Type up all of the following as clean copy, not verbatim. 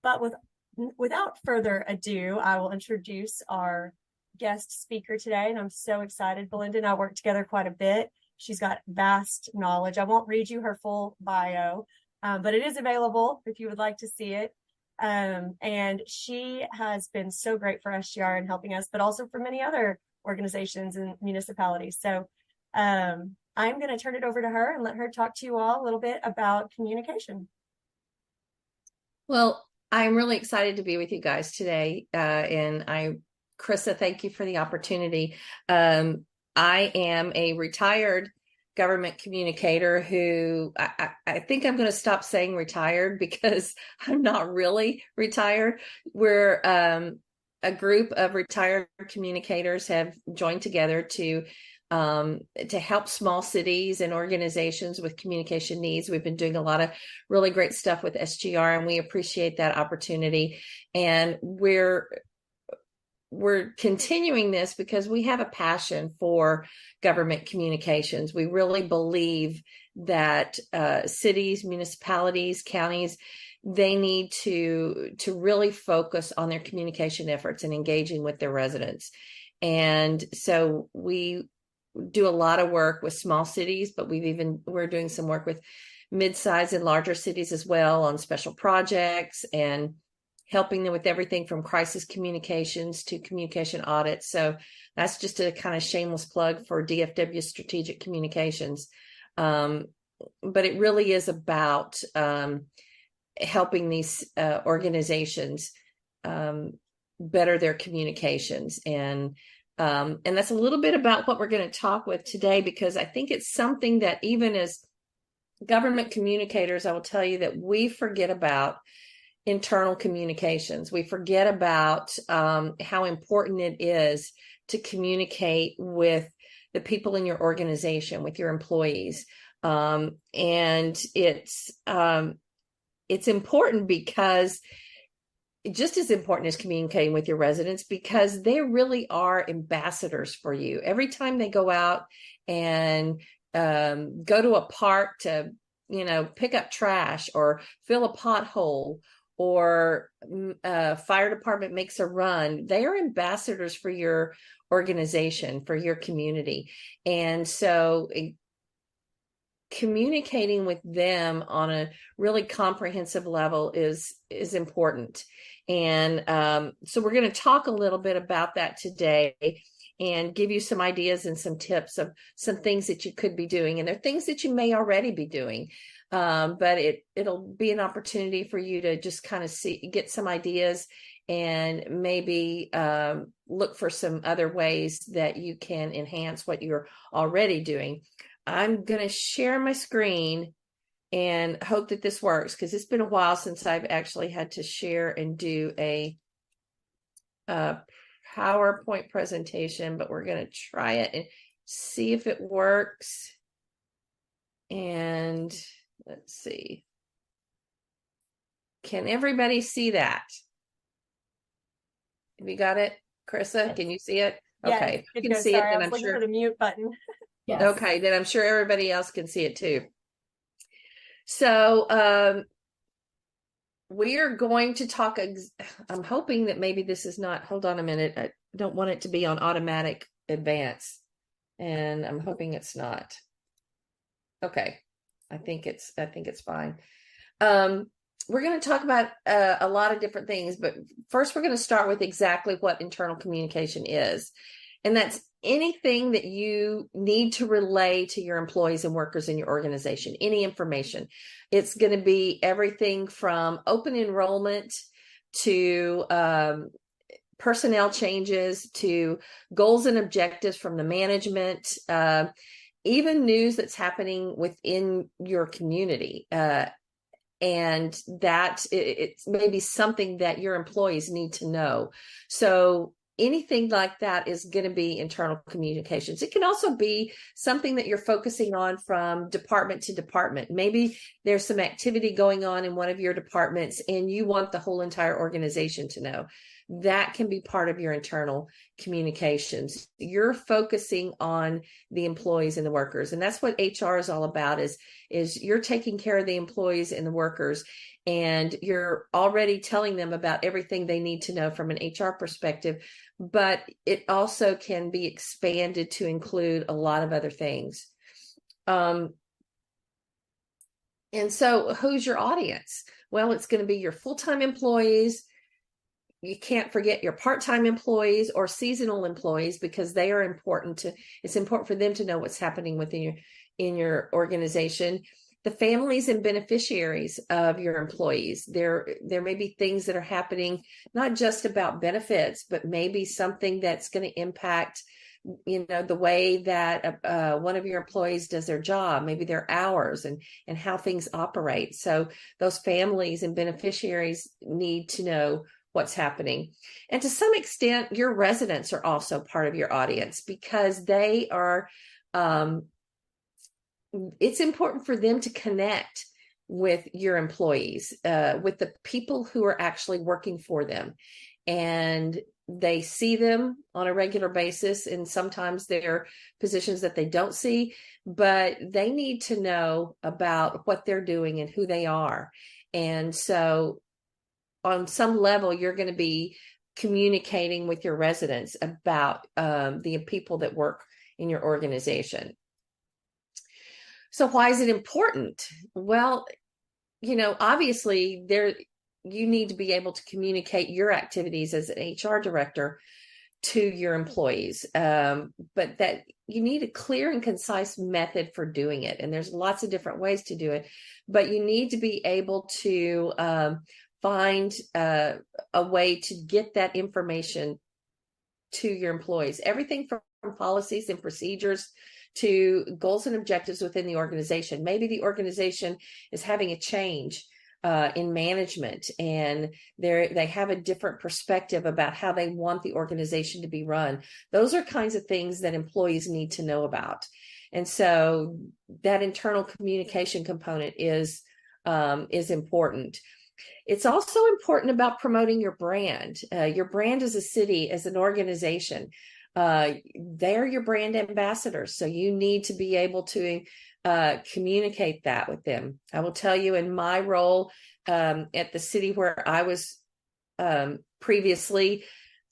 But without further ado, I will introduce our guest speaker today. And I'm so excited. Belinda and I work together quite a bit. She's got vast knowledge. I won't read you her full bio, but it is available if you would like to see it. And she has been so great for SGR in helping us, but also for many other organizations and municipalities. So I'm going to turn it over to her and let her talk to you all a little bit about communication. Well, I'm really excited to be with you guys today. Krista, thank you for the opportunity. I am a retired government communicator who I think I'm going to stop saying retired because I'm not really retired. We're a group of retired communicators have joined together to help small cities and organizations with communication needs. We've been doing a lot of really great stuff with SGR, and we appreciate that opportunity. And we're continuing this because we have a passion for government communications. We really believe that cities, municipalities, counties, they need to really focus on their communication efforts and engaging with their residents. And so we do a lot of work with small cities, but we're doing some work with mid-sized and larger cities as well on special projects and helping them with everything from crisis communications to communication audits. So that's just a kind of shameless plug for DFW Strategic Communications. But it really is about helping these organizations better their communications. And that's a little bit about what we're going to talk with today, because I think it's something that even as government communicators, I will tell you that we forget about internal communications. We forget about how important it is to communicate with the people in your organization, with your employees. And it's important because just as important as communicating with your residents, because they really are ambassadors for you. Every time they go out and go to a park to, pick up trash or fill a pothole, or fire department makes a run, they are ambassadors for your organization, for your community. And so communicating with them on a really comprehensive level is important. And so we're going to talk a little bit about that today and give you some ideas and some tips of some things that you could be doing. And there are things that you may already be doing. But it'll be an opportunity for you to just kind of get some ideas and maybe look for some other ways that you can enhance what you're already doing. I'm going to share my screen and hope that this works, because it's been a while since I've actually had to share and do a PowerPoint presentation, but we're going to try it and see if it works. And let's see. Can everybody see that? Have you got it, Krista? Yes. Can you see it? Yes, okay. you can see Sorry, it, then I'm I'm sure for the mute button. Yes. Okay, then I'm sure everybody else can see it too. So we are going to talk. I'm hoping that maybe this is not. Hold on a minute. I don't want it to be on automatic advance, and I'm hoping it's not. Okay. I think it's fine. We're going to talk about a lot of different things, but first we're going to start with exactly what internal communication is. And that's anything that you need to relay to your employees and workers in your organization, any information. It's going to be everything from open enrollment to personnel changes to goals and objectives from the management, even news that's happening within your community. And that it's maybe something that your employees need to know. So anything like that is going to be internal communications. It can also be something that you're focusing on from department to department. Maybe there's some activity going on in one of your departments and you want the whole entire organization to know. That can be part of your internal communications. You're focusing on the employees and the workers. And that's what HR is all about, is you're taking care of the employees and the workers. and you're already telling them about everything they need to know from an HR perspective, but it also can be expanded to include a lot of other things. And so who's your audience? Well, it's going to be your full-time employees. You can't forget your part-time employees or seasonal employees, because they are important it's important for them to know what's happening within in your organization. The families and beneficiaries of your employees. There may be things that are happening, not just about benefits, but maybe something that's going to impact, the way that one of your employees does their job, maybe their hours and how things operate. So those families and beneficiaries need to know what's happening. And to some extent, your residents are also part of your audience, because they are, it's important for them to connect with your employees, with the people who are actually working for them. And they see them on a regular basis, and sometimes there are positions that they don't see, but they need to know about what they're doing and who they are. And so on some level, you're going to be communicating with your residents about the people that work in your organization. So why is it important? Well, obviously you need to be able to communicate your activities as an HR director to your employees, but that you need a clear and concise method for doing it. And there's lots of different ways to do it, but you need to be able to find a way to get that information to your employees. Everything from policies and procedures to goals and objectives within the organization. Maybe the organization is having a change in management, and they have a different perspective about how they want the organization to be run. Those are kinds of things that employees need to know about. And so that internal communication component is important. It's also important about promoting your brand. Your brand as a city, as an organization. They're your brand ambassadors. So you need to be able to communicate that with them. I will tell you, in my role at the city where I was previously,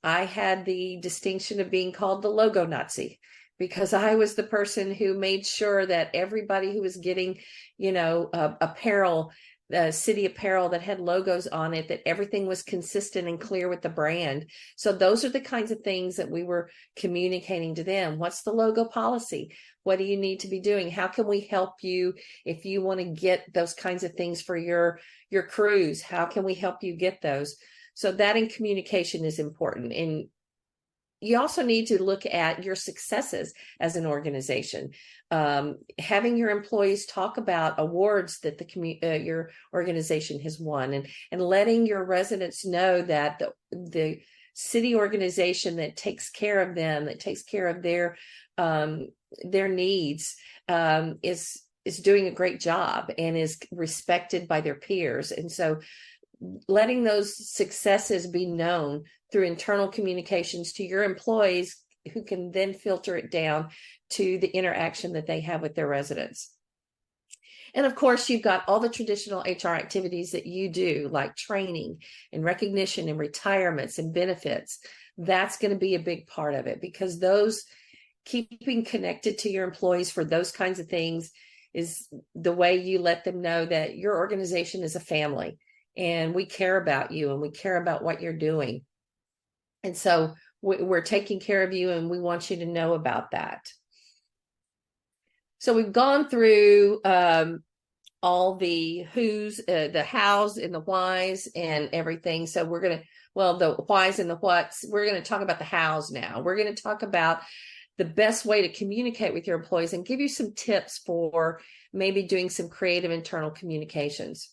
I had the distinction of being called the logo Nazi, because I was the person who made sure that everybody who was getting, apparel, city apparel that had logos on it, that everything was consistent and clear with the brand. So those are the kinds of things that we were communicating to them. What's the logo policy? What do you need to be doing? How can we help you if you want to get those kinds of things for your crews? How can we help you get those? So that in communication is important. And you also need to look at your successes as an organization. Having your employees talk about awards that your organization has won, and letting your residents know that the city organization that takes care of them, that takes care of their needs, is doing a great job and is respected by their peers. And so letting those successes be known through internal communications to your employees, who can then filter it down to the interaction that they have with their residents. And of course, you've got all the traditional HR activities that you do, like training and recognition and retirements and benefits. That's going to be a big part of it, because those, keeping connected to your employees for those kinds of things, is the way you let them know that your organization is a family, and we care about you, and we care about what you're doing. And so we're taking care of you, and we want you to know about that. So we've gone through all the who's, the hows and the whys and everything. So we're going to, the whys and the whats, we're going to talk about the hows now. We're going to talk about the best way to communicate with your employees and give you some tips for maybe doing some creative internal communications.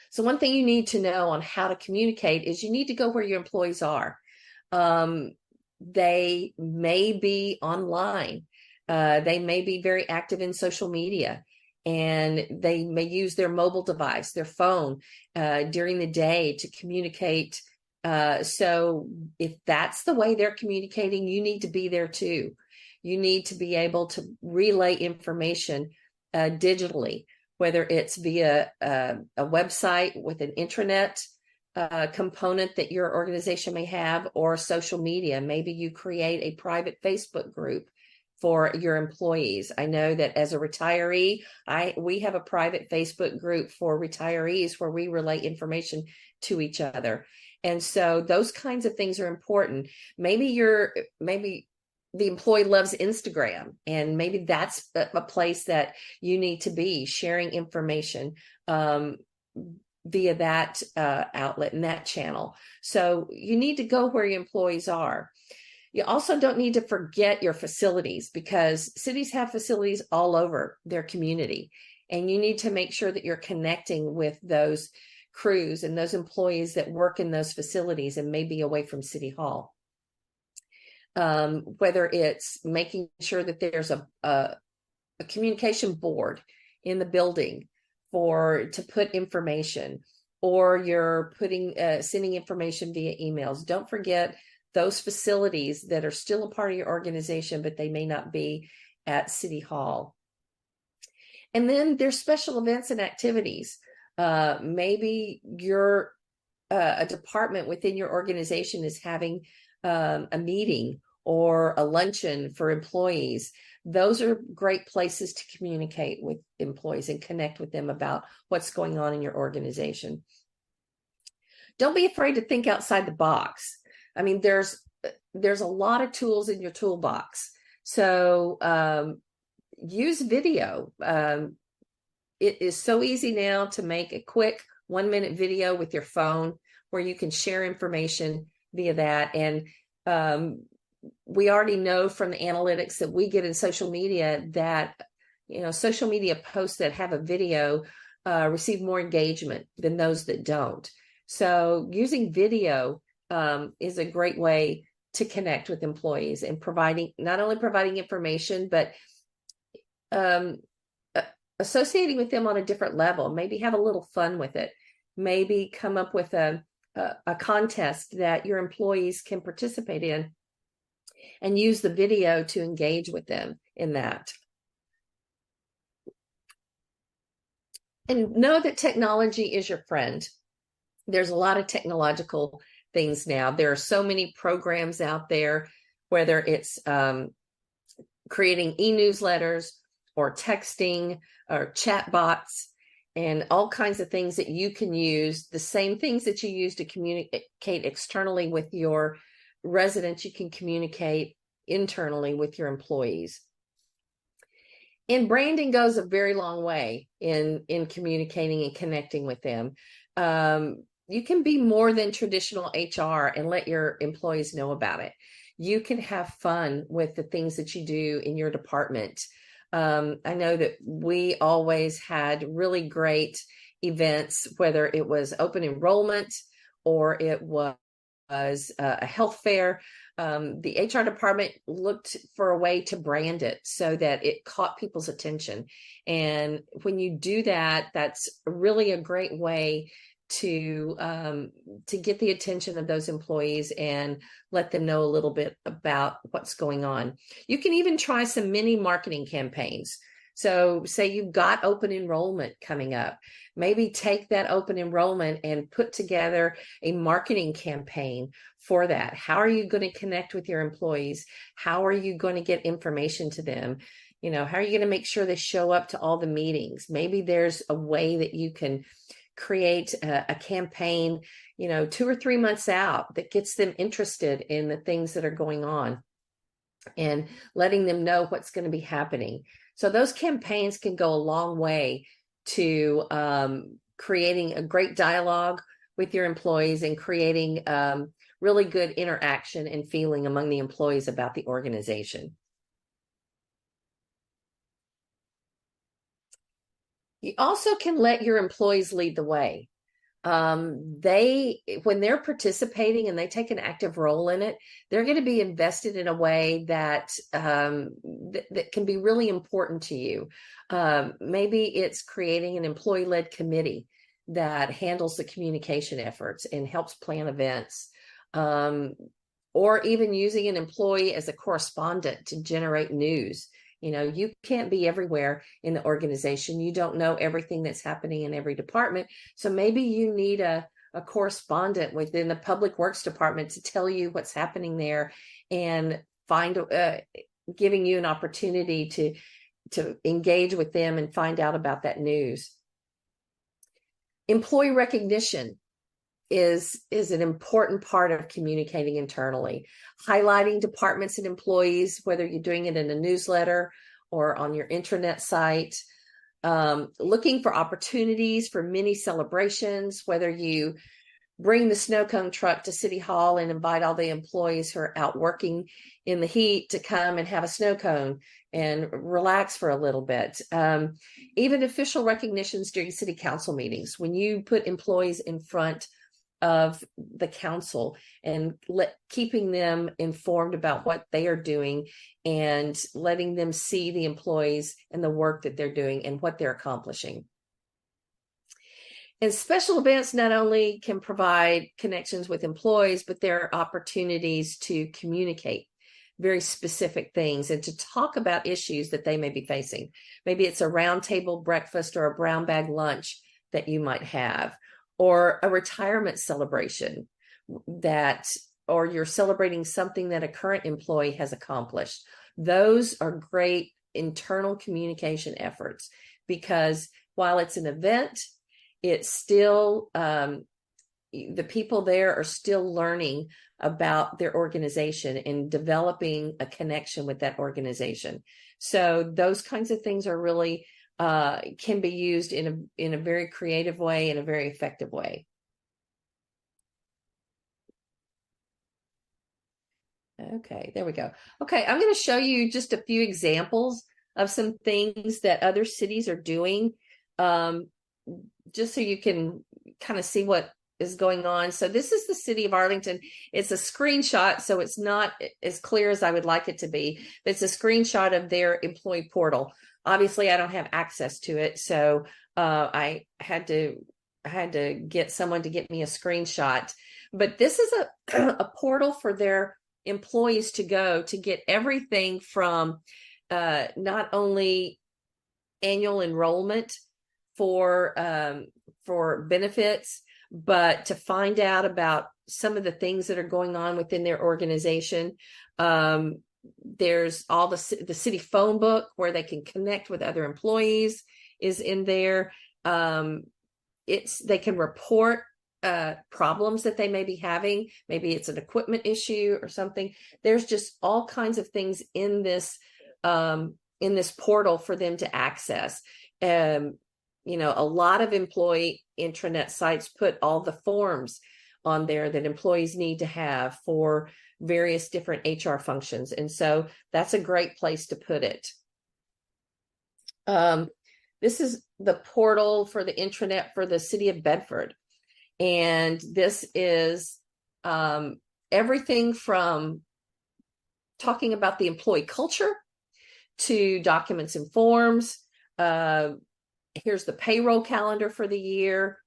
So one thing you need to know on how to communicate is you need to go where your employees are. They may be online. They may be very active in social media, and they may use their mobile device, their phone, during the day to communicate. So if that's the way they're communicating, you need to be there too. You need to be able to relay information digitally. whether it's via a website with an intranet component that your organization may have, or social media. Maybe you create a private Facebook group for your employees. I know that as a retiree, we have a private Facebook group for retirees where we relay information to each other. And so those kinds of things are important. Maybe the employee loves Instagram, and maybe that's a place that you need to be sharing information via that outlet and that channel. So you need to go where your employees are. You also don't need to forget your facilities, because cities have facilities all over their community, and you need to make sure that you're connecting with those crews and those employees that work in those facilities and may be away from City Hall. Whether it's making sure that there's a communication board in the building to put information, or you're sending information via emails. Don't forget those facilities that are still a part of your organization, but they may not be at City Hall. And then there's special events and activities. Maybe a department within your organization is having a meeting or a luncheon for employees. Those are great places to communicate with employees and connect with them about what's going on in your organization. Don't be afraid to think outside the box. I mean, there's a lot of tools in your toolbox. So use video. It is so easy now to make a quick 1-minute video with your phone where you can share information via that. And we already know from the analytics that we get in social media that, social media posts that have a video receive more engagement than those that don't. So using video is a great way to connect with employees and not only providing information, but associating with them on a different level. Maybe have a little fun with it. Maybe come up with a contest that your employees can participate in, and use the video to engage with them in that. And know that technology is your friend. There's a lot of technological things now. There are so many programs out there, whether it's creating e-newsletters or texting or chat bots and all kinds of things that you can use. The same things that you use to communicate externally with your residents, you can communicate internally with your employees. And branding goes a very long way in communicating and connecting with them. You can be more than traditional HR and let your employees know about it. You can have fun with the things that you do in your department. I know that we always had really great events, whether it was open enrollment or it was a health fair. The HR department looked for a way to brand it so that it caught people's attention. And when you do that, that's really a great way to get the attention of those employees and let them know a little bit about what's going on. You can even try some mini marketing campaigns. So say you've got open enrollment coming up, maybe take that open enrollment and put together a marketing campaign for that. How are you going to connect with your employees? How are you going to get information to them? How are you going to make sure they show up to all the meetings? Maybe there's a way that you can create a campaign, 2 or 3 months out that gets them interested in the things that are going on and letting them know what's going to be happening. So those campaigns can go a long way to creating a great dialogue with your employees and creating really good interaction and feeling among the employees about the organization. You also can let your employees lead the way. When they're participating and they take an active role in it, they're going to be invested in a way that that can be really important to you. Maybe it's creating an employee-led committee that handles the communication efforts and helps plan events, or even using an employee as a correspondent to generate news You can't be everywhere in the organization. You don't know everything that's happening in every department. So maybe you need a correspondent within the public works department to tell you what's happening there and giving you an opportunity to engage with them and find out about that news. Employee recognition is an important part of communicating internally, highlighting departments and employees, whether you're doing it in a newsletter or on your intranet site, looking for opportunities for mini celebrations, whether you bring the snow cone truck to City Hall and invite all the employees who are out working in the heat to come and have a snow cone and relax for a little bit. Even official recognitions during city council meetings, when you put employees in front of the council and keeping them informed about what they are doing and letting them see the employees and the work that they're doing and what they're accomplishing. And special events not only can provide connections with employees, but there are opportunities to communicate very specific things and to talk about issues that they may be facing. Maybe it's a roundtable breakfast or a brown bag lunch that you might have, or a retirement celebration or you're celebrating something that a current employee has accomplished. Those are great internal communication efforts, because while it's an event, it's still, the people there are still learning about their organization and developing a connection with that organization. So those kinds of things are really can be used in a very creative way, in a very effective way. Okay, there we go. Okay, I'm going to show you just a few examples of some things that other cities are doing, just so you can kind of see what is going on. So this is the city of Arlington. It's a screenshot, so it's not as clear as I would like it to be, but it's a screenshot of their employee portal. Obviously, I don't have access to it, so I had to get someone to get me a screenshot. But this is a portal for their employees to go to get everything from not only annual enrollment for benefits, but to find out about some of the things that are going on within their organization. There's all the city phone book where they can connect with other employees is in there. They can report problems that they may be having. Maybe it's an equipment issue or something. There's just all kinds of things in this portal for them to access. A lot of employee intranet sites put all the forms on there that employees need to have for various different HR functions. And so that's a great place to put it. This is the portal for the intranet for the city of Bedford. And this is everything from talking about the employee culture to documents and forms. Here's the payroll calendar for the year.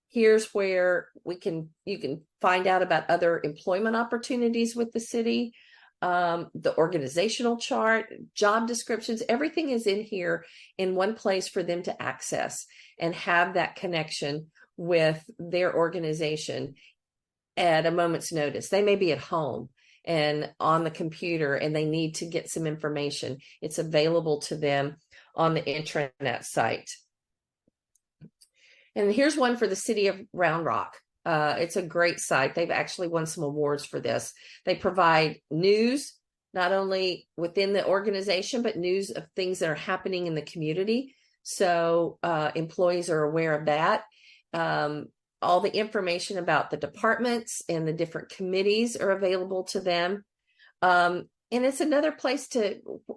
Here's where you can find out about other employment opportunities with the city, the organizational chart, job descriptions. Everything is in here in one place for them to access and have that connection with their organization at a moment's notice. They may be at home and on the computer and they need to get some information. It's available to them on the intranet site. And here's one for the city of Round Rock. It's a great site. They've actually won some awards for this. They provide news, not only within the organization, but news of things that are happening in the community. So employees are aware of that. All the information about the departments and the different committees are available to them. And it's another place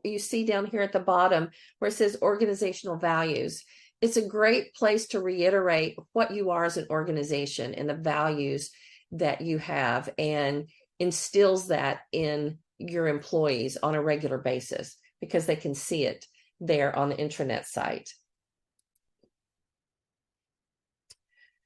you see down here at the bottom where it says organizational values. It's a great place to reiterate what you are as an organization and the values that you have, and instills that in your employees on a regular basis because they can see it there on the intranet site.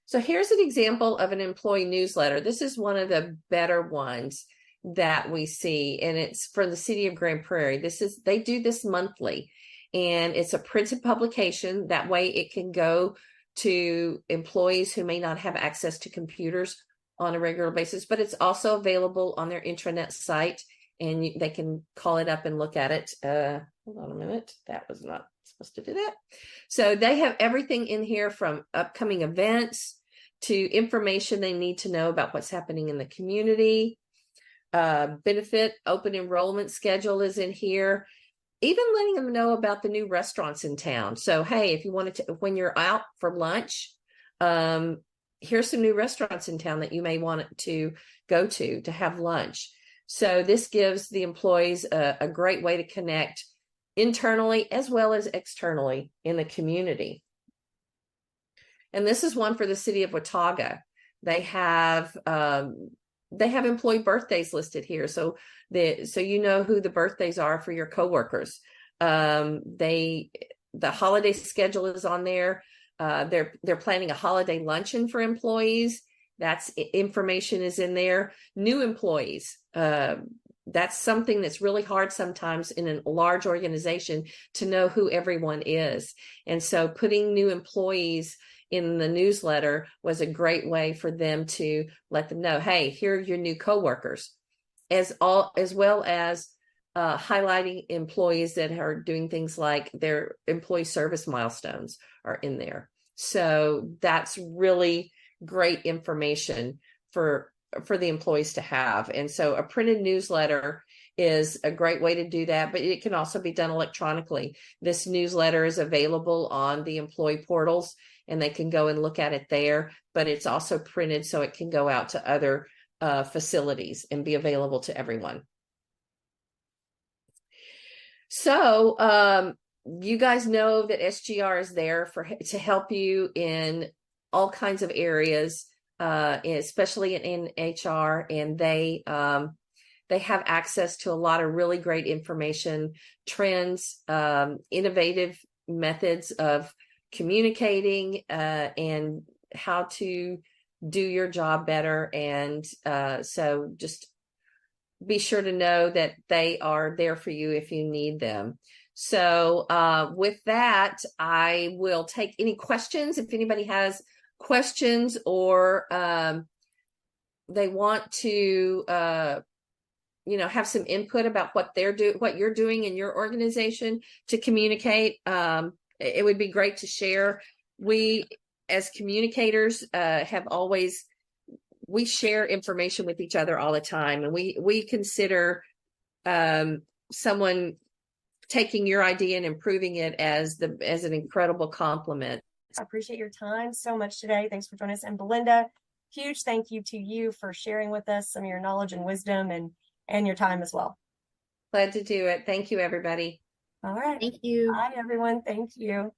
So here's an example of an employee newsletter. This is one of the better ones. that we see, and it's for the city of Grand Prairie. They do this monthly, and it's a printed publication. That way it can go to employees who may not have access to computers on a regular basis, but it's also available on their intranet site, and they can call it up and look at it. Hold on a minute. That was not supposed to do that. So they have everything in here, from upcoming events to information they need to know about what's happening in the community. Benefit open enrollment schedule is in here. Even letting them know about the new restaurants in town. So, hey, if you wanted to, when you're out for lunch, here's some new restaurants in town that you may want to go to have lunch. So this gives the employees a great way to connect internally as well as externally in the community. And this is one for the city of Watauga. They have employee birthdays listed here, so you know who the birthdays are for your coworkers. The holiday schedule is on there. They're planning a holiday luncheon for employees. That's information is in there. New employees. That's something that's really hard sometimes in a large organization, to know who everyone is. And so putting new employees in the newsletter was a great way for them to let them know, hey, here are your new coworkers, as well as highlighting employees that are doing things like their employee service milestones are in there. So that's really great information for the employees to have. And so a printed newsletter is a great way to do that, but it can also be done electronically. This newsletter is available on the employee portals, and they can go and look at it there, but it's also printed so it can go out to other facilities and be available to everyone. So you guys know that SGR is there to help you in all kinds of areas, especially in HR, and they have access to a lot of really great information, trends, innovative methods of communicating, and how to do your job better. And so just be sure to know that they are there for you if you need them. So with that, I will take any questions. If anybody has questions, or they want to have some input about what you're doing in your organization to communicate, it would be great to share. We, as communicators, we share information with each other all the time, and we consider someone taking your idea and improving it as an incredible compliment. I appreciate your time so much today. Thanks for joining us. And Belinda, huge thank you to you for sharing with us some of your knowledge and wisdom and your time as well. Glad to do it. Thank you, everybody. All right. Thank you. Bye, everyone. Thank you.